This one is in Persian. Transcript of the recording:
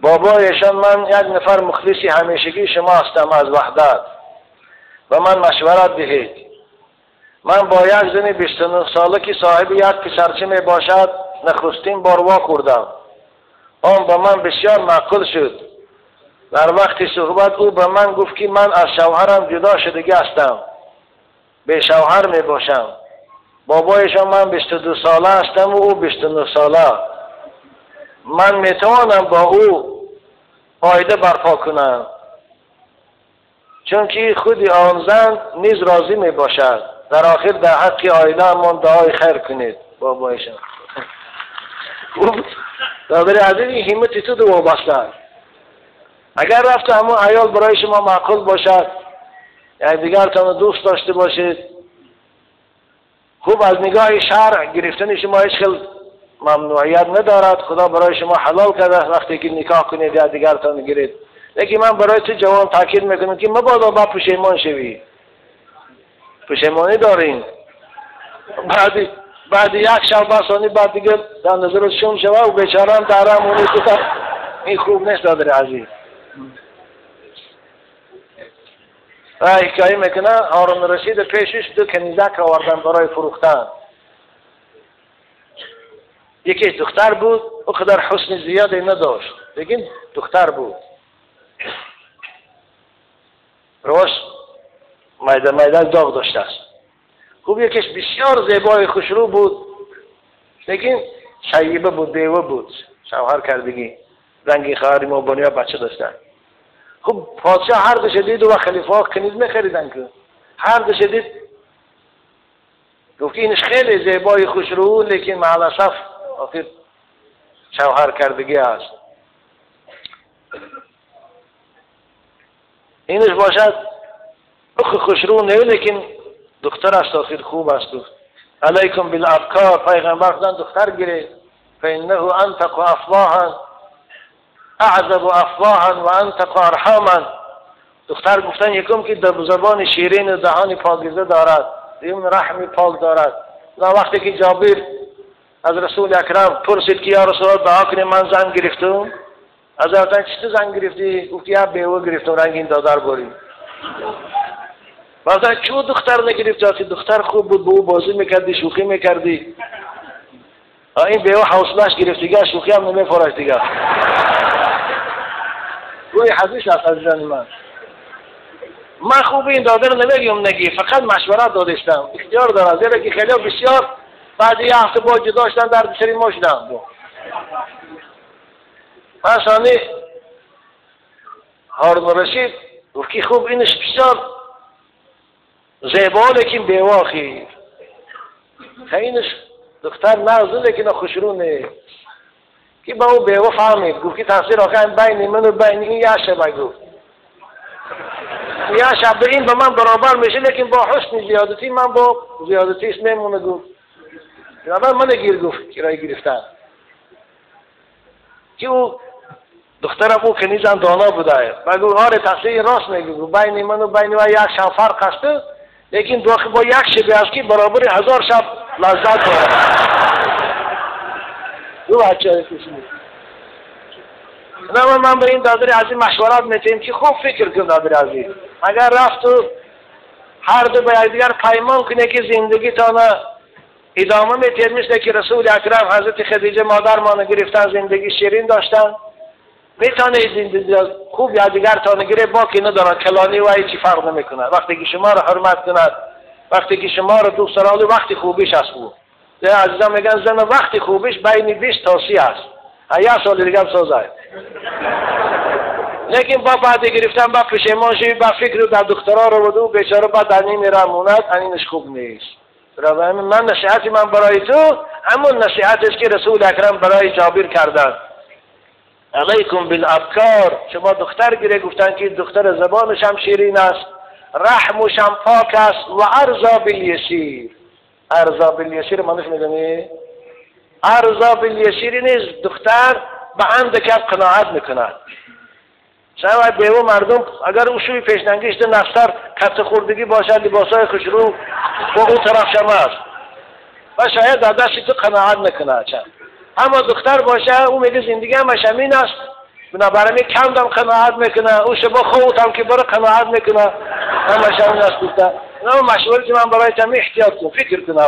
بابایشان من یک نفر مخلصی همیشگی شما هستم از وحدت و من مشورت دهید. من با یک زن 29 ساله که صاحب یک پسرچه می باشد نخستین بار وا خوردم. آن به من بسیار معقول شد. در وقت صحبت او به من گفت که من از شوهرم جدا شدگی هستم، به شوهر می باشم. بابایشان من 22 ساله هستم و او 29 ساله. من می توانم با او عایده برپا کنم، چون که خود آن زن نیز راضی می باشد. در آخر در حق عایده امان دعای خیر کنید. بابایشان دادر عزیزی همت تو دو وابسته. اگر رفت همون عیال برای شما معقول باشد، یعنی دیگرتان دوست داشته باشید، خوب از نگاه شرع گرفتن شما هیچ خیلی ممنوعیت ندارد. خدا برای شما حلال کرده وقتی که نکاح کنید یا دیگرتان گیرید. لیکن من برای تو جوان تاکید میکنم که مبادا با پشیمان شوی. پشیمانی دارین. بعد یک شب بسانی بعد دیگه در نظر شما شوه و بیچاران دارم اونی تو این خوب نیست دادر عزیز. حکایه میکنه هارون رشید پیشش دو کنیزک آوردن برای فروختن. یکی دختر بود، او قدر حسن زیادی نداشت، لیکن دختر بود. روش میده داغ داشته است. خوب یکیش بسیار زیبای خوشرو بود، لیکن شیبه بود، بیوه بود، شوهر کردگی، رنگی خواهر موبانی ها بچه داشتن. خب پادشاه هر دو شدید و خلیفه ها کنیز میخریدن که هر دو شدید گفت اینش خیلی زیبای خوشرو، لیکن معلصف آخر شوهر کردگی است. اینش باشد خوشرو نه، لیکن دختر است آخر خوب است. علیکم بالابکار، پیغمبر خدا دختر گیره فانه انطق افواها اعذب افواها و انطق ارحاما. دختر گفتن یکم که زبان شیرین و دهان پاکیزه دارد، دیگه رحم پاک دارد. وقتی که جابر از رسول اکرم پرسید که یا رسول الله دعا کنیم من زن گرفتم، از گفتن چی زن گرفتی؟ گفت یا بیوه گرفتم رنگین دادر باری. گفتن چو دختر نگرفتی؟ دختر خوب بود، به او بازی میکردی، شوخی میکردی. این بیوه حوصلش گرفتیگه، شوخی هم نمیفراشت دیگه. روی حدیث است عزیزان من خوب این دادر نمیگم نگی، فقط مشورت دادشتم، اختیار دارم، زیرا که خیلی بسیار بعد یه هفته با جدا شدن در سری ما شدم. مثلا هارون رشید گفت که خوب اینش بسیار زیبا لیکن بیوه خیر. اینش دختر نازه لیکن خوشرو نه. که با او بیوه فهمید گفت که تفسیر آخر بین من و بین این یه شبه گفت. یه شبه این به من برابر میشه لیکن با حسن زیادتی من با زیادتی اسمه مونه گفت. من گیر گفت کرای گرفتن. که او دخترم او کنیزم دانا بوده. بگو آره تفسیر راست میگو بین من و بین و یک شب فرق هسته، لیکن داخل با یک شبه است که برابر 1000 شب لذت داره. دو بچه کشید. نه من به این دادر عزیز مشورت میتیم که خوب فکر کن دادر عزیز. اگر رفت و هر دو به دیگر پیمان کنه که زندگی تانه ادامه میتیر، مثل که رسول اکرم حضرت خدیجه مادر ما گرفتن زندگی شیرین داشتن، میتونه زندگی خوب یا دیگر تانه گیره باقی ندارن، کلانی و هیچی فرق نمیکنه. وقتی که شما رو حرمت کند، وقتی که شما رو دوست دارد، وقتی خوبیش است. بود عزیزان میگن زن وقتی خوبیش بین 20 تا 30 است. یه سال دیگه هم سازه. لیکن با بعد گرفتن با پشیمان شوی با فکر در دخترها رو بدو بیچاره با دنی میره موند، اینش خوب نیست. برای من نصیحتی من برای تو همون نصیحتی است که رسول اکرم برای جابر کردن. علیکم بالابکار، شما دختر گیره گفتن که دختر زبانش هم شیرین است، رحمش هم پاک است و ارزا بالیسیر. ارزا بالیسیر معنیش میدونی؟ ارزا بالیسیر نیست، دختر به عمد کف قناعت میکند. شاید بیوه مردم اگر اوشوی پیشنگیشت نفسر کت خوردگی باشد، لباسای خوشرو با اون طرف شما است و شاید دادشی تو قناعت نکنه. اما دختر باشه او میگه زندگی هم شمین است، بنابراین کم دم قناعت میکنه او شبا خود هم که برای قناعت میکنه همه شب این است گفته نه مشوری که من برای تمی احتیاط کن فکر کنه